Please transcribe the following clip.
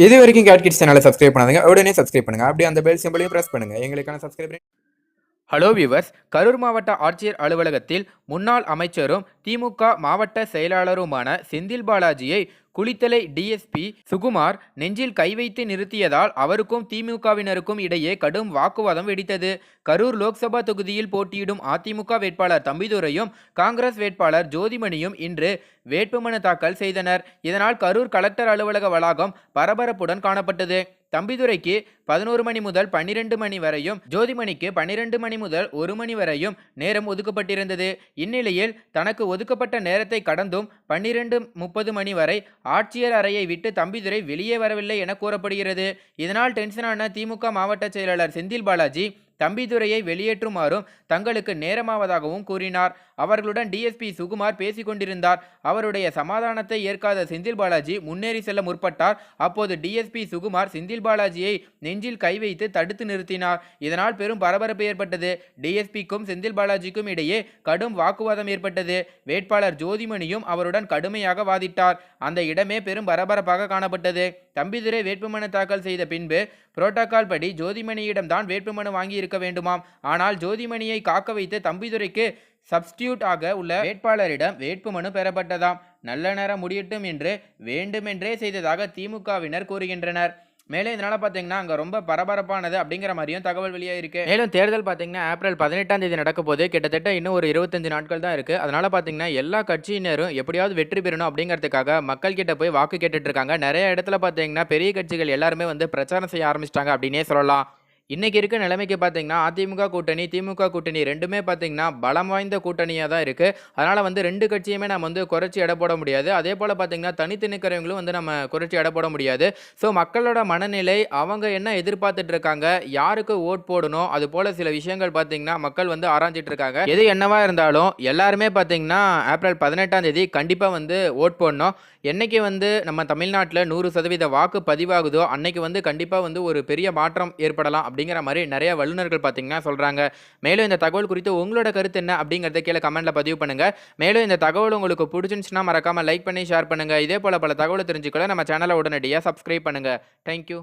இது வரைக்கும் gate kids சேனலை சப்ஸ்கிரைப் பண்ணாதீங்க, உடனே சப்ஸ்கிரைப் பண்ணுங்க. அப்படியே அந்த பெல் சிம்பளையும் பிரஸ் பண்ணுங்க. எங்களுக்கான சப்ஸ்கிரைப். ஹலோ வியூவர்ஸ், கரூர் மாவட்ட ஆட்சியர் அலுவலகத்தில் முன்னாள் அமைச்சரும் திமுக மாவட்ட செயலாளருமான செந்தில் பாலாஜியை குளித்தலை டிஎஸ்பி சுகுமார் நெஞ்சில் கை வைத்து நிறுத்தியதால் அவருக்கும் திமுகவினருக்கும் இடையே கடும் வாக்குவாதம் வெடித்தது. கரூர் லோக்சபா தொகுதியில் போட்டியிடும் அதிமுக வேட்பாளர் தம்பிதுரையும் காங்கிரஸ் வேட்பாளர் ஜோதிமணியும் இன்று வேட்புமனு தாக்கல் செய்தனர். இதனால் கரூர் கலெக்டர் அலுவலக வளாகம் பரபரப்புடன் காணப்பட்டது. தம்பிதுரைக்கு 11 மணி முதல் 12 மணி வரையும், ஜோதிமணிக்கு 12 மணி முதல் 1 மணி வரையும் நேரம் ஒதுக்கப்பட்டிருந்தது. இந்நிலையில் தனக்கு ஒதுக்கப்பட்ட நேரத்தை கடந்தும் 12:30 மணி வரை ஆட்சியர் அறையை விட்டு தம்பிதுரை வெளியே வரவில்லை என கூறப்படுகிறது. இதனால் டென்ஷனான திமுக மாவட்ட செயலாளர் செந்தில் பாலாஜி தம்பிதுரையை வெளியேற்றுமாறும் தங்களுக்கு நேரமாவதாகவும் கூறினார். அவர்களுடன் டிஎஸ்பி சுகுமார் பேசிக் கொண்டிருந்தார். அவருடைய சமாதானத்தை ஏற்காத செந்தில் பாலாஜி முன்னேறி செல்ல முற்பட்டார். அப்போது டிஎஸ்பி சுகுமார் செந்தில் பாலாஜியை நெஞ்சில் கை வைத்து தடுத்து நிறுத்தினார். இதனால் பெரும் பரபரப்பு ஏற்பட்டது. டிஎஸ்பிக்கும் செந்தில் பாலாஜிக்கும் இடையே கடும் வாக்குவாதம் ஏற்பட்டது. வேட்பாளர் ஜோதிமணியும் அவருடன் கடுமையாக வாதிட்டார். அந்த இடமே பெரும் பரபரப்பாக காணப்பட்டது. தம்பிதுரை வேட்புமனு தாக்கல் செய்த பின்பு புரோட்டோகால் படி ஜோதிமணியிடம் தான் வேட்புமனு வாங்கி இருக்க வேண்டுமாம். ஆனால் ஜோதிமணியை காக்க வைத்து தம்பிதுரைக்கு சப்ஸ்டியூட் ஆக உள்ள வேட்பாளரிடம் வேட்புமனு பெறப்பட்டதாம். நல்ல நேரம் முடியட்டும் என்று வேண்டுமென்றே செய்ததாக திமுகவினர் கூறுகின்றனர். மேலும் இதனால் பார்த்தீங்கன்னா அங்கே ரொம்ப பரபரப்பானது அப்படிங்கிற மாதிரியும் தகவல் வெளியாக இருக்குது. மேலும் தேர்தல் பார்த்தீங்கன்னா ஏப்ரல் 18ஆம் தேதி நடக்க போது, கிட்டத்தட்ட இன்னும் ஒரு 25 நாட்கள் தான் இருக்குது. அதனால் பார்த்தீங்கன்னா எல்லா கட்சியினரும் எப்படியாவது வெற்றி பெறணும் அப்படிங்கிறதுக்காக மக்கள் கிட்ட போய் வாக்கு கேட்டுட்டு இருக்காங்க. நிறைய இடத்துல பார்த்தீங்கன்னா பெரிய கட்சிகள் எல்லாருமே வந்து பிரச்சாரம் செய்ய ஆரம்பிச்சிட்டாங்க அப்படின்னே சொல்லலாம். இன்றைக்கி இருக்க நிலைமைக்கு பார்த்தீங்கன்னா அதிமுக கூட்டணி திமுக கூட்டணி ரெண்டுமே பார்த்தீங்கன்னா பலம் வாய்ந்த கூட்டணியாக தான் இருக்குது. அதனால் வந்து ரெண்டு கட்சியுமே நம்ம வந்து குறைச்சி எடை போட முடியாது. அதே போல் பார்த்தீங்கன்னா தனித்து நிற்கிறவங்களும் வந்து நம்ம குறைச்சி எடை போட முடியாது. ஸோ மக்களோட மனநிலை, அவங்க என்ன எதிர்பார்த்துட்டு இருக்காங்க, யாருக்கு ஓட் போடணும், அது போல் சில விஷயங்கள் பார்த்தீங்கன்னா மக்கள் வந்து ஆராய்ஞ்சிட்டு இருக்காங்க. எது என்னவா இருந்தாலும் எல்லாருமே பார்த்தீங்கன்னா ஏப்ரல் 18ஆம் தேதி கண்டிப்பாக வந்து ஓட் போடணும். என்னைக்கு வந்து நம்ம தமிழ்நாட்டில் 100% வாக்கு பதிவாகுதோ அன்னைக்கு வந்து கண்டிப்பாக வந்து ஒரு பெரிய மாற்றம் ஏற்படலாம் அப்படிங்கிற மாதிரி நிறைய வல்லுநர்கள் பார்த்தீங்கன்னா சொல்கிறாங்க. மேலும் இந்த தகவல் குறித்து உங்களோட கருத்து என்ன அப்படிங்கிறத கீழே கமெண்ட்டில் பதிவு பண்ணுங்கள். மேலும் இந்த தகவல் உங்களுக்கு பிடிச்சிருந்துச்சுன்னா மறக்காமல் லைக் பண்ணி ஷேர் பண்ணுங்கள். இதே போல் பல தகவலை தெரிஞ்சுக்கொள்ள நம்ம சேனலை உடனடியாக சப்ஸ்கிரைப் பண்ணுங்கள். தேங்க்யூ.